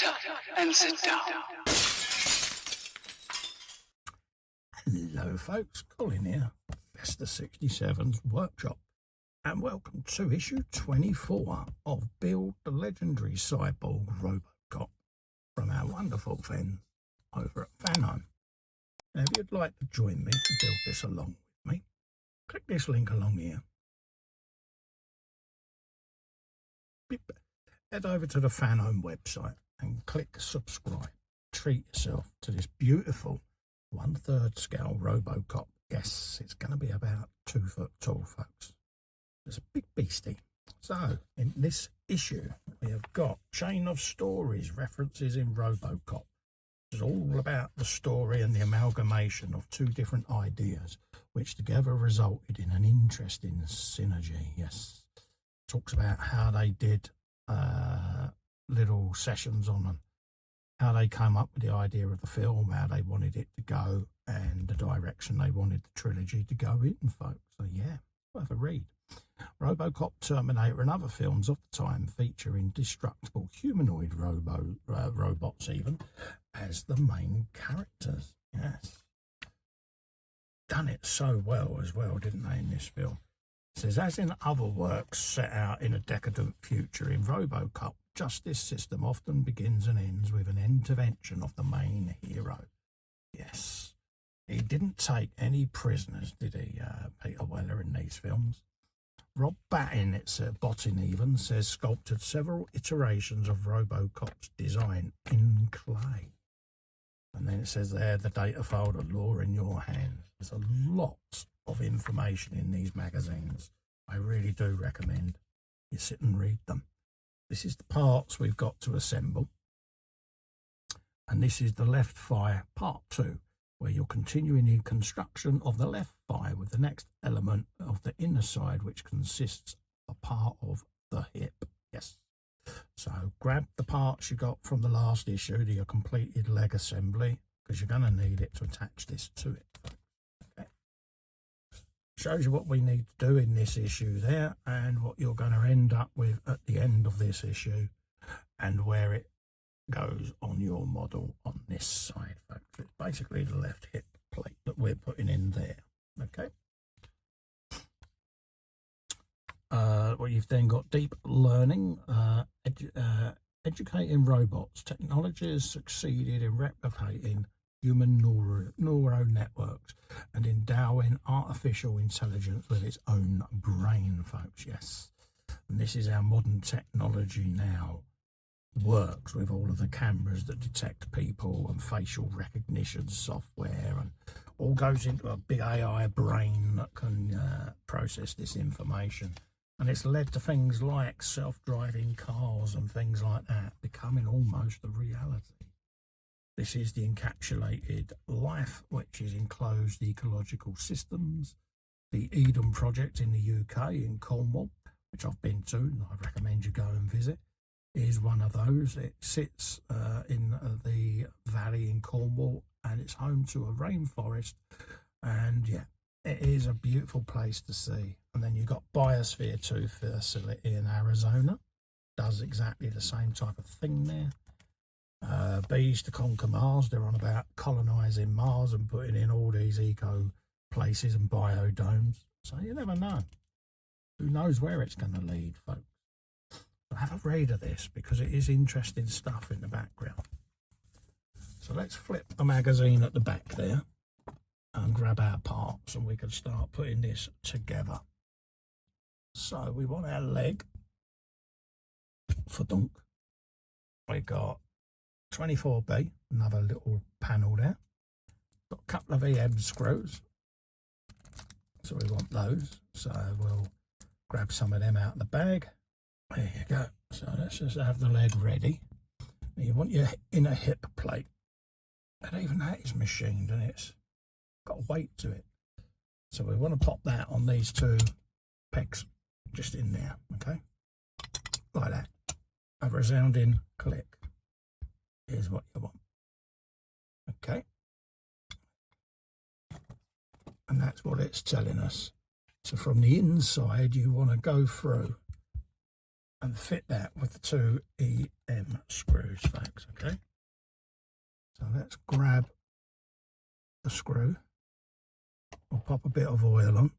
up and sit down. Hello folks, Colin here, Vesta 67's workshop, and welcome to issue 24 of Build the Legendary Cyborg ROBOCOP from our wonderful friends over at Fanhome. Now if you'd like to join me to build this along with me, click this link along here. Head over to the Fanhome website and click subscribe. Treat yourself to this beautiful 1/3 scale ROBOCOP. Yes, it's going to be about 2 foot tall, folks. It's a big beastie. So, in this issue, we have got Chain of Stories, references in ROBOCOP. It's all about the story and the amalgamation of two different ideas, which together resulted in an interesting synergy. Yes. Talks about how they did little sessions on them, how they came up with the idea of the film, how they wanted it to go, and the direction they wanted the trilogy to go in, folks. So yeah, worth a read. RoboCop, Terminator and other films of the time feature indestructible humanoid robots even as the main characters. Yes. Done it so well as well, didn't they, in this film? It says, as in other works set out in a decadent future, in RoboCop, justice system often begins and ends with an intervention of the main hero. Yes. He didn't take any prisoners, did he, Peter Weller, in these films? Rob Bottin even says, sculpted several iterations of RoboCop's design in clay. And then it says there, the data file, the law in your hands. There's a lot of information in these magazines. I really do recommend you sit and read them. This is the parts we've got to assemble. And this is the left thigh part 2, where you're continuing the construction of the left thigh with the next element of the inner side, which consists of a part of the hip. Yes. So grab the parts you got from the last issue, your completed leg assembly, because you're going to need it to attach this to it. Okay. Shows you what we need to do in this issue there, and what you're going to end up with at the end of this issue, and where it goes on your model on this side, folks. It's basically the left hip plate that we're putting in there. Okay. Well, you've then got deep learning, educating robots. Technology has succeeded in replicating human neural networks and endowing artificial intelligence with its own brain, folks. Yes. And this is how modern technology now works, with all of the cameras that detect people and facial recognition software, and all goes into a big AI brain that can process this information. And it's led to things like self-driving cars and things like that becoming almost a reality. This is the encapsulated life, which is enclosed ecological systems. The Eden project in the UK, in Cornwall, which I've been to, and I recommend you go and visit, is one of those. It sits in the valley in Cornwall, and it's home to a rainforest. And yeah, it is a beautiful place to see. And then you've got Biosphere 2 facility in Arizona. Does exactly the same type of thing there. Bees to Conquer Mars. They're on about colonising Mars and putting in all these eco places and biodomes. So you never know. Who knows where it's going to lead, folks. So have a read of this, because it is interesting stuff in the background. So let's flip the magazine at the back there and grab our parts, and we can start putting this together. So we want our leg for dunk. We got 24B, another little panel there. Got a couple of EM screws, so we want those. So we'll grab some of them out of the bag. There you go. So let's just have the leg ready. You want your inner hip plate, and even that is machined, and it's got a weight to it. So we want to pop that on these two pegs, just in there, okay? Like that. A resounding click. Here's what you want. Okay. And that's what it's telling us. So from the inside, you want to go through and fit that with the 2 EM screws, folks, okay? So let's grab the screw. We'll pop a bit of oil on.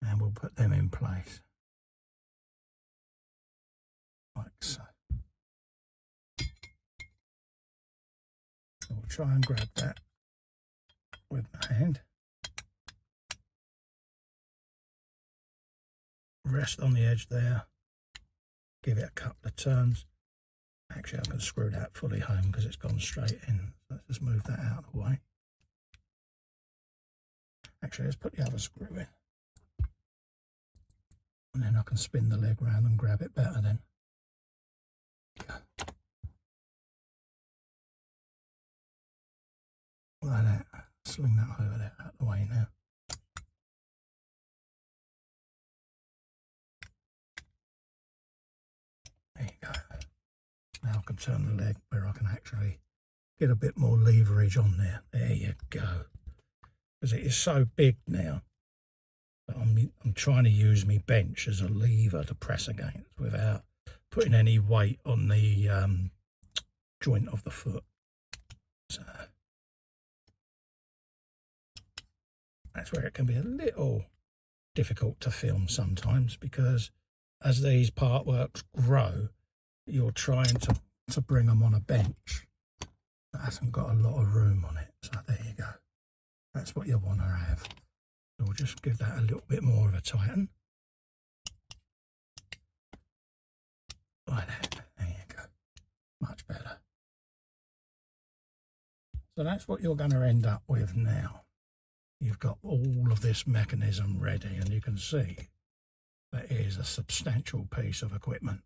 And we'll put them in place. Like so. So we'll try and grab that with my hand. Rest on the edge there. Give it a couple of turns. Actually, I'm going to screw that fully home because it's gone straight in. So let's just move that out of the way. Actually, let's put the other screw in. And then I can spin the leg round and grab it better then. Like that. Sling that over there out of the way now. There you go. Now I can turn the leg where I can actually get a bit more leverage on there. There you go. Because it is so big now that I'm trying to use my bench as a lever to press against without putting any weight on the joint of the foot. So that's where it can be a little difficult to film sometimes, because as these partworks grow, you're trying to bring them on a bench that hasn't got a lot of room on it. So there you go. That's what you want to have. So we'll just give that a little bit more of a tighten. Like that. There you go. Much better. So that's what you're going to end up with now. You've got all of this mechanism ready, and you can see that it is a substantial piece of equipment.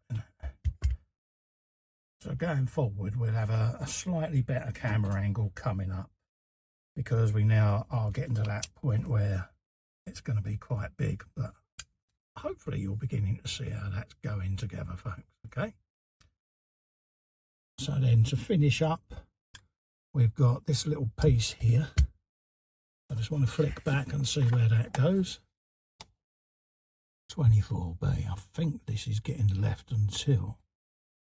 So going forward, we'll have a slightly better camera angle coming up, because we now are getting to that point where it's going to be quite big, but hopefully you're beginning to see how that's going together, folks, okay? So then to finish up, we've got this little piece here. I just want to flick back and see where that goes. 24B. I think this is getting left until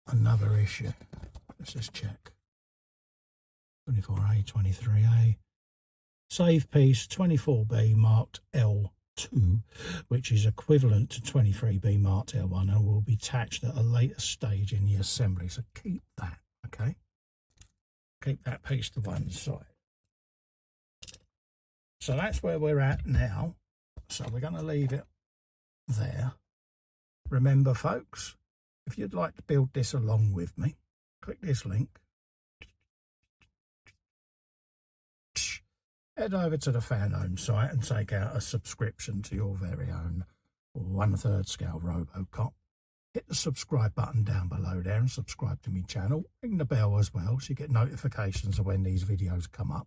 another issue. Let's just check. 24A, 23A. Save piece 24B marked L2, which is equivalent to 23B marked L1, and will be attached at a later stage in the assembly. So keep that, okay? Keep that piece to one side. So that's where we're at now. So we're going to leave it there. Remember, folks, if you'd like to build this along with me, click this link. Head over to the Fanhome site and take out a subscription to your very own 1/3 scale RoboCop. Hit the subscribe button down below there and subscribe to my channel. Ring the bell as well so you get notifications of when these videos come up.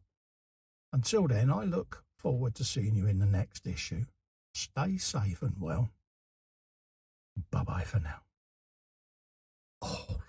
Until then, I look forward to seeing you in the next issue. Stay safe and well. Bye-bye for now. Oh.